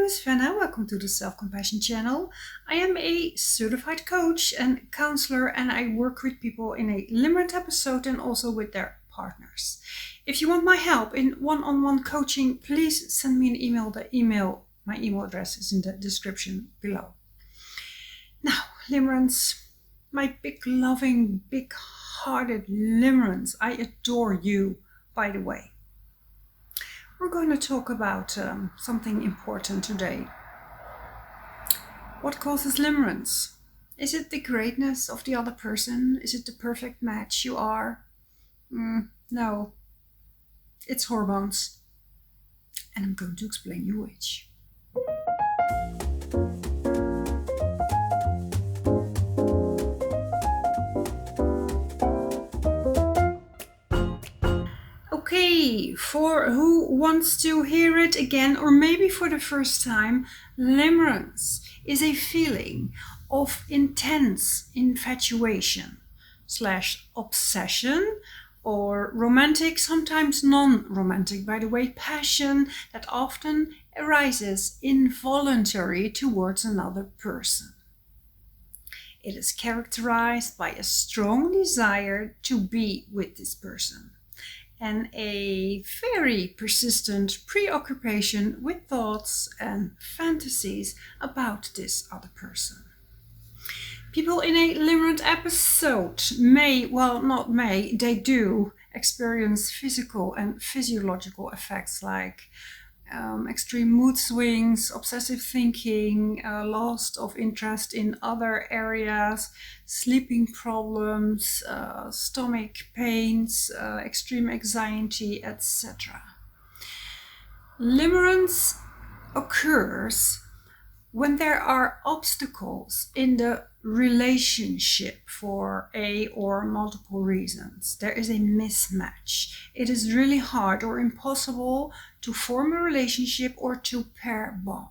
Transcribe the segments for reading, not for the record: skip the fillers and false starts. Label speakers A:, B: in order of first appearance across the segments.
A: is Fenna. Welcome to the Self-Compassion channel. I am a certified coach and counselor, and I work with people in a Limerent episode and also with their partners. If you want my help in one-on-one coaching, please send me an email. My email address is in the description below. Now, Limerence, my big loving, big-hearted Limerence, I adore you, by the way. We're going to talk about something important today. What causes limerence? Is it the greatness of the other person? Is it the perfect match you are? No, it's hormones. And I'm going to explain you which. Okay, for who wants to hear it again, or maybe for the first time, limerence is a feeling of intense infatuation / obsession, or romantic, sometimes non-romantic, by the way, passion that often arises involuntarily towards another person. It is characterized by a strong desire to be with this person and a very persistent preoccupation with thoughts and fantasies about this other person. People in a Limerent episode they do experience physical and physiological effects like extreme mood swings, obsessive thinking, loss of interest in other areas, sleeping problems, stomach pains, extreme anxiety, etc. Limerence occurs when there are obstacles in the relationship for a or multiple reasons. There is a mismatch. It is really hard or impossible to form a relationship or to pair bond.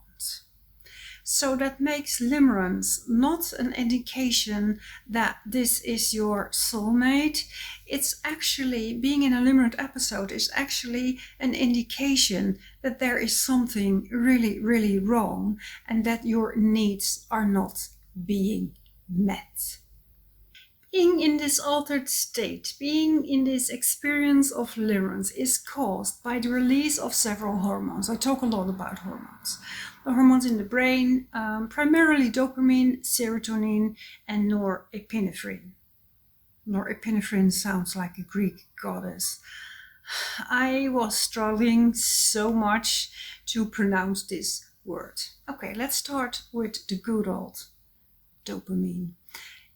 A: So that makes limerence not an indication that this is your soulmate. It's actually, being in a Limerent episode is actually an indication that there is something really, really wrong and that your needs are not being met. Being in this altered state, being in this experience of limerence is caused by the release of several hormones. I talk a lot about hormones. The hormones in the brain, primarily dopamine, serotonin, and norepinephrine. Norepinephrine sounds like a Greek goddess. I was struggling so much to pronounce this word. Okay, let's start with the good old dopamine.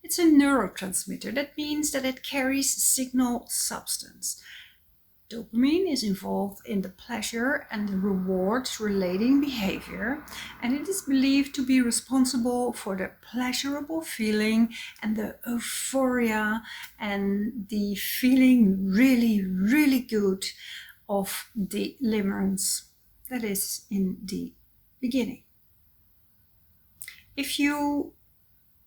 A: It's a neurotransmitter. That means that it carries signal substance. Dopamine is involved in the pleasure and the reward relating behavior, and it is believed to be responsible for the pleasurable feeling and the euphoria and the feeling really, really good of the limerence. That is in the beginning. If you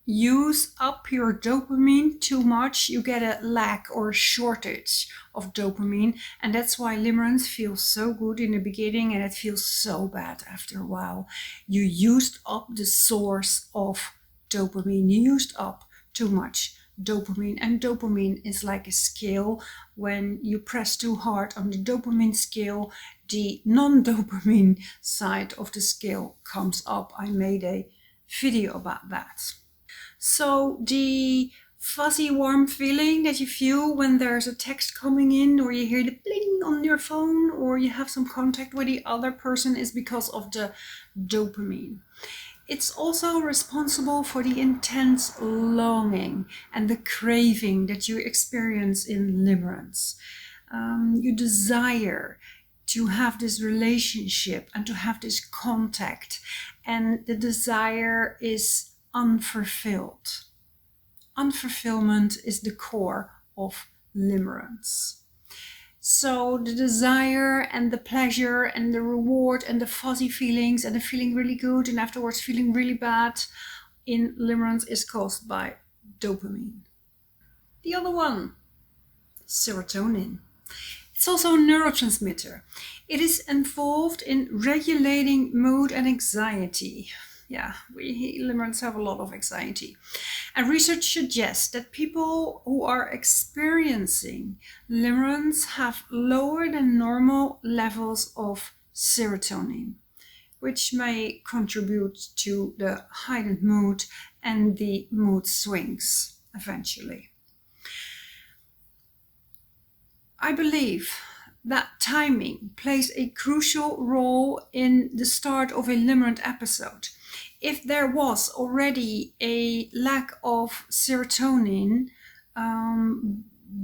A: use up your dopamine too much, you get a lack or shortage of dopamine, and that's why limerence feels so good in the beginning and it feels so bad after a while. You used up the source of dopamine. You used up too much dopamine, and dopamine is like a scale. When you press too hard on the dopamine scale, the non-dopamine side of the scale comes up. I made a video about that. So the fuzzy warm feeling that you feel when there's a text coming in, or you hear the bling on your phone, or you have some contact with the other person, is because of the dopamine. It's also responsible for the intense longing and the craving that you experience in limerence. You desire to have this relationship and to have this contact, and the desire is unfulfilled. Unfulfillment is the core of limerence. So the desire and the pleasure and the reward and the fuzzy feelings and the feeling really good and afterwards feeling really bad in limerence is caused by dopamine. The other one, serotonin. It's also a neurotransmitter. It is involved in regulating mood and anxiety. Yeah, we Limerents have a lot of anxiety. And research suggests that people who are experiencing Limerents have lower than normal levels of serotonin, which may contribute to the heightened mood and the mood swings eventually. I believe that timing plays a crucial role in the start of a Limerent episode. If there was already a lack of serotonin,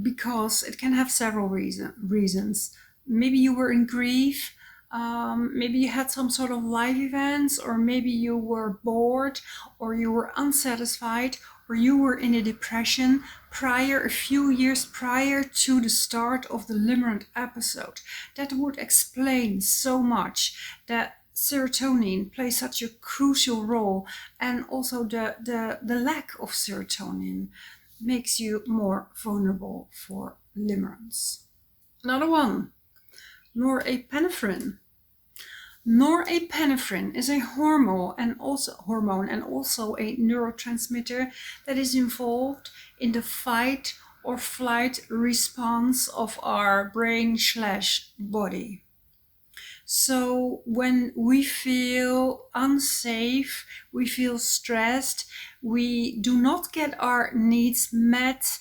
A: because it can have several reasons. Maybe you were in grief, maybe you had some sort of life events, or maybe you were bored, or you were unsatisfied, or you were in a depression a few years prior to the start of the Limerent episode. That would explain so much that serotonin plays such a crucial role, and also the lack of serotonin makes you more vulnerable for limerence. Another one, norepinephrine. Norepinephrine is a hormone and also a neurotransmitter that is involved in the fight or flight response of our brain/body. So when we feel unsafe, we feel stressed, we do not get our needs met,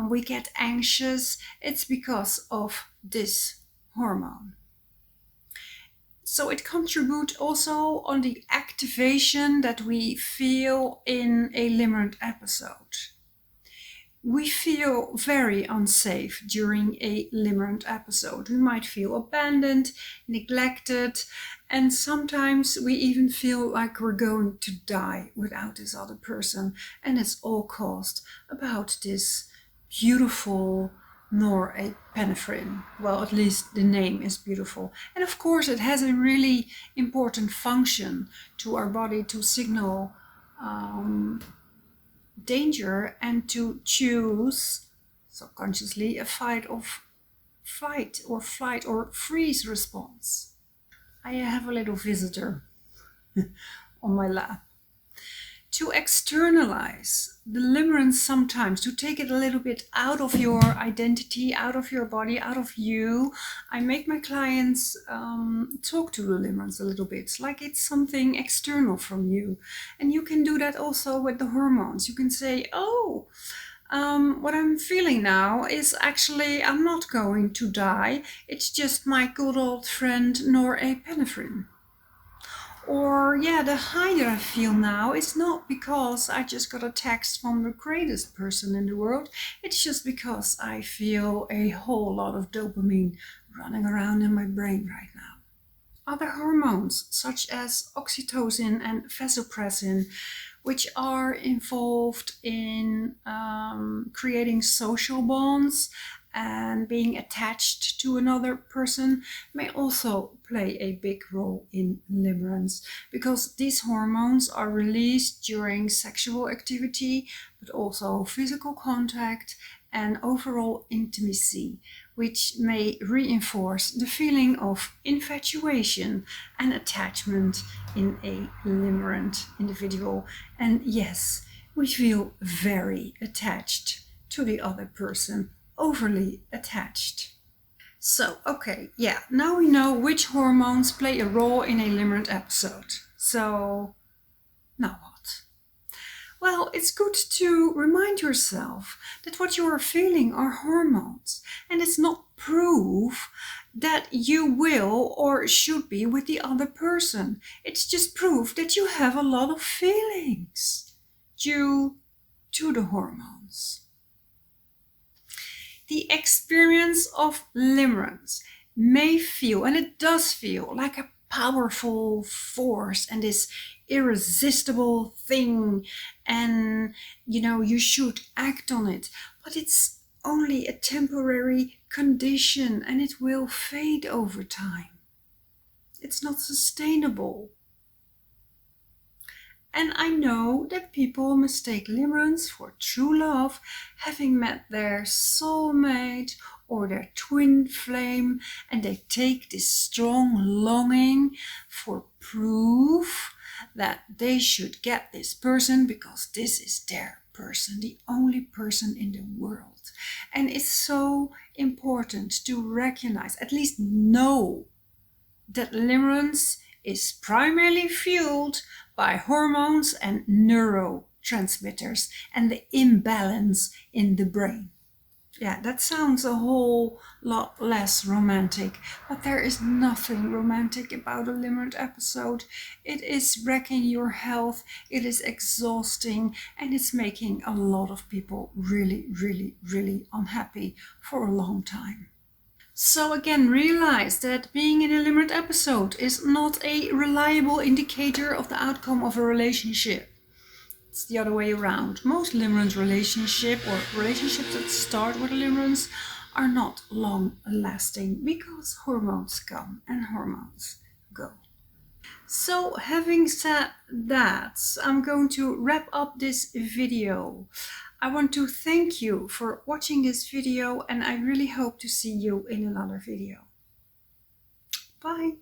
A: we get anxious, it's because of this hormone. So it contributes also on the activation that we feel in a Limerent episode. We feel very unsafe during a Limerent episode. We might feel abandoned, neglected, and sometimes we even feel like we're going to die without this other person. And it's all caused about this beautiful norepinephrine. Well, at least the name is beautiful. And of course it has a really important function to our body to signal danger and to choose subconsciously a fight or flight or freeze response. I have a little visitor on my lap. To externalize the limerence sometimes, to take it a little bit out of your identity, out of your body, out of you, I make my clients talk to the limerence a little bit, like it's something external from you. And you can do that also with the hormones. You can say, oh, what I'm feeling now is actually I'm not going to die. It's just my good old friend norepinephrine. Or, yeah, the high that I feel now is not because I just got a text from the greatest person in the world. It's just because I feel a whole lot of dopamine running around in my brain right now. Other hormones, such as oxytocin and vasopressin, which are involved in creating social bonds and being attached to another person, may also play a big role in limerence, because these hormones are released during sexual activity, but also physical contact and overall intimacy, which may reinforce the feeling of infatuation and attachment in a limerent individual. And yes, we feel very attached to the other person, overly attached. So, okay, yeah, now we know which hormones play a role in a limerent episode. So, now what? Well, it's good to remind yourself that what you are feeling are hormones, and it's not proof that you will or should be with the other person. It's just proof that you have a lot of feelings due to the hormones. The experience of limerence may feel, and it does feel, like a powerful force and this irresistible thing, and you should act on it, but it's only a temporary condition and it will fade over time. It's not sustainable. And I know that people mistake limerence for true love, having met their soulmate, or their twin flame, and they take this strong longing for proof that they should get this person because this is their person, the only person in the world. And it's so important to recognize, at least know, that limerence is primarily fueled by hormones and neurotransmitters and the imbalance in the brain. Yeah, that sounds a whole lot less romantic, but there is nothing romantic about a Limerent episode. It is wrecking your health, it is exhausting, and it's making a lot of people really, really, really unhappy for a long time. So again, realize that being in a Limerent episode is not a reliable indicator of the outcome of a relationship. It's the other way around. Most limerence relationship or relationships that start with limerence are not long lasting because hormones come and hormones go. So having said that, I'm going to wrap up this video. I want to thank you for watching this video, and I really hope to see you in another video. Bye.